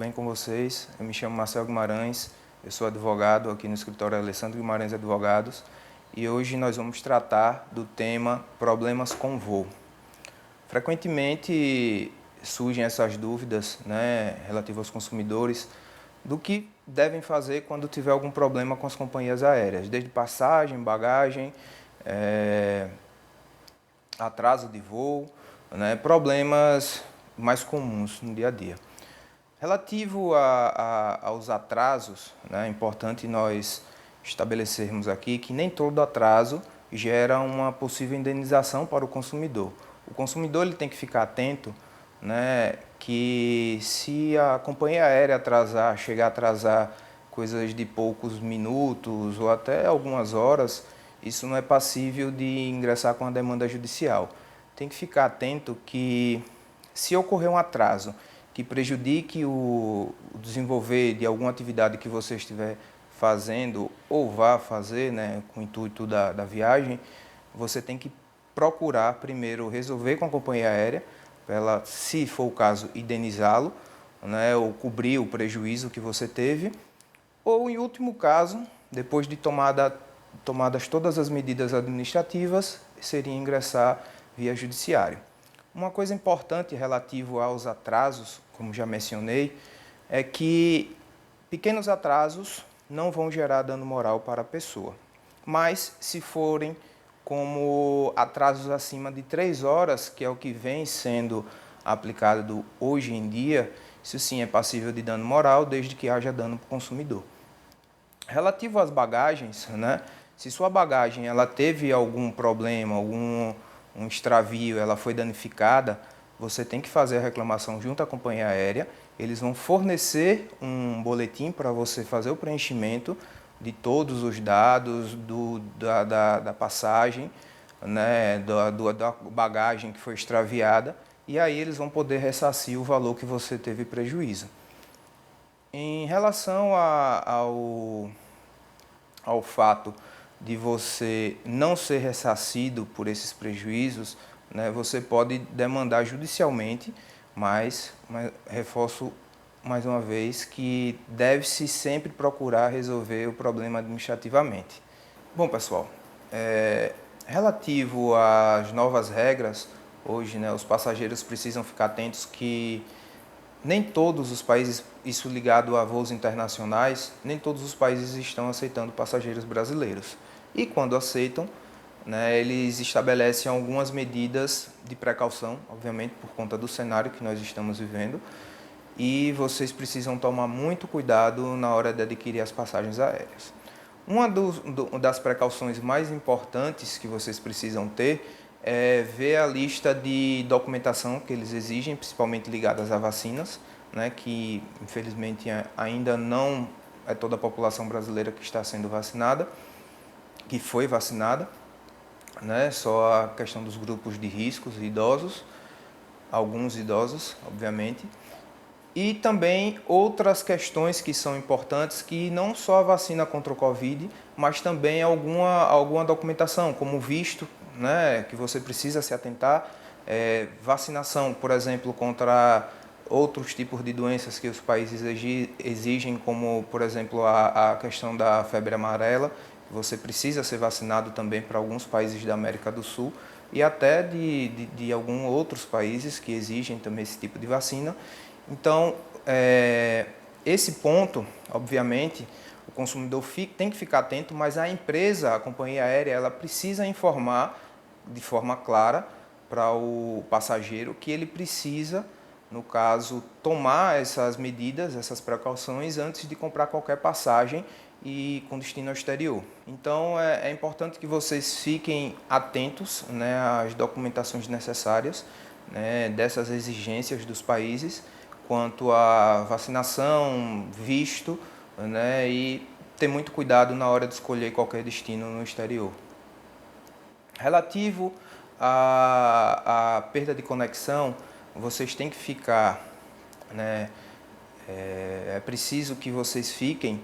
bem com vocês? Eu me chamo Marcelo Guimarães, eu sou advogado aqui no escritório Alessandro Guimarães Advogados e hoje nós vamos tratar do tema problemas com voo. Frequentemente surgem essas dúvidas, relativas aos consumidores do que devem fazer quando tiver algum problema com as companhias aéreas, desde passagem, bagagem, atraso de voo, problemas mais comuns no dia a dia. Relativo aos atrasos, é importante nós estabelecermos aqui que nem todo atraso gera uma possível indenização para o consumidor. O consumidor ele tem que ficar atento, que se a companhia aérea chegar a atrasar coisas de poucos minutos ou até algumas horas, isso não é passível de ingressar com a demanda judicial. Tem que ficar atento que se ocorrer um atraso que prejudique o desenvolver de alguma atividade que você estiver fazendo ou vá fazer, com o intuito da viagem, você tem que procurar primeiro resolver com a companhia aérea, para ela, se for o caso, indenizá-lo, ou cobrir o prejuízo que você teve, ou em último caso, depois de tomadas todas as medidas administrativas, seria ingressar via judiciário. Uma coisa importante relativo aos atrasos, como já mencionei, é que pequenos atrasos não vão gerar dano moral para a pessoa. Mas se forem como atrasos acima de 3 horas, que é o que vem sendo aplicado hoje em dia, isso sim é passível de dano moral, desde que haja dano para o consumidor. Relativo às bagagens, se sua bagagem ela teve algum problema, um extravio, ela foi danificada, você tem que fazer a reclamação junto à companhia aérea. Eles vão fornecer um boletim para você fazer o preenchimento de todos os dados da passagem, da bagagem que foi extraviada, e aí eles vão poder ressarcir o valor que você teve prejuízo. Em relação ao fato de você não ser ressarcido por esses prejuízos, você pode demandar judicialmente, mas reforço mais uma vez que deve-se sempre procurar resolver o problema administrativamente. Bom, pessoal, relativo às novas regras, hoje os passageiros precisam ficar atentos que nem todos os países, isso ligado a voos internacionais, nem todos os países estão aceitando passageiros brasileiros. E quando aceitam, eles estabelecem algumas medidas de precaução, obviamente por conta do cenário que nós estamos vivendo, e vocês precisam tomar muito cuidado na hora de adquirir as passagens aéreas. Uma das precauções mais importantes que vocês precisam ter é ver a lista de documentação que eles exigem, principalmente ligadas a vacinas, que infelizmente ainda não é toda a população brasileira que está sendo vacinada, que foi vacinada, só a questão dos grupos de riscos, idosos, alguns idosos, obviamente, e também outras questões que são importantes, que não só a vacina contra o Covid, mas também alguma documentação, como visto, que você precisa se atentar, vacinação, por exemplo, contra outros tipos de doenças que os países exigem, como, por exemplo, a questão da febre amarela. Você precisa ser vacinado também para alguns países da América do Sul e até de alguns outros países que exigem também esse tipo de vacina. Então, esse ponto, obviamente, o consumidor tem que ficar atento, mas a empresa, a companhia aérea, ela precisa informar de forma clara para o passageiro que ele precisa, no caso, tomar essas medidas, essas precauções antes de comprar qualquer passagem e com destino ao exterior. Então é importante que vocês fiquem atentos às documentações necessárias dessas exigências dos países quanto à vacinação, visto, e ter muito cuidado na hora de escolher qualquer destino no exterior. Relativo à perda de conexão, vocês têm que ficar, é preciso que vocês fiquem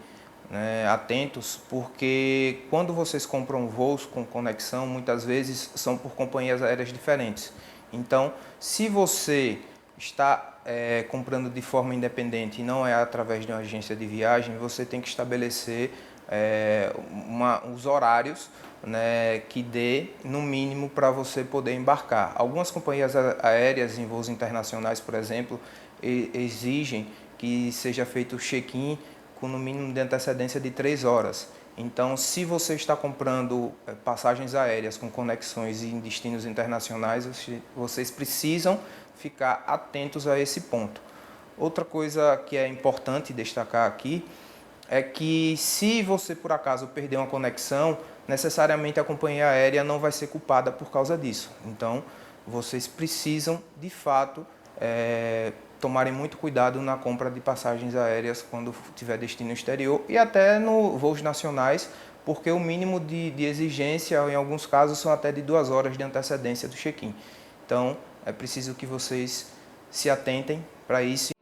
atentos, porque quando vocês compram voos com conexão, muitas vezes são por companhias aéreas diferentes. Então, se você está comprando de forma independente e não é através de uma agência de viagem, você tem que estabelecer os horários, né, que dê no mínimo para você poder embarcar. Algumas companhias aéreas em voos internacionais, por exemplo, exigem que seja feito o check-in com no mínimo de antecedência de 3 horas. Então, se você está comprando passagens aéreas com conexões em destinos internacionais, vocês precisam ficar atentos a esse ponto. Outra coisa que é importante destacar aqui é que se você por acaso perder uma conexão, necessariamente a companhia aérea não vai ser culpada por causa disso. Então, vocês precisam, de fato, tomarem muito cuidado na compra de passagens aéreas quando tiver destino exterior e até no voos nacionais, porque o mínimo de exigência, em alguns casos, são até de 2 horas de antecedência do check-in. Então, é preciso que vocês se atentem para isso.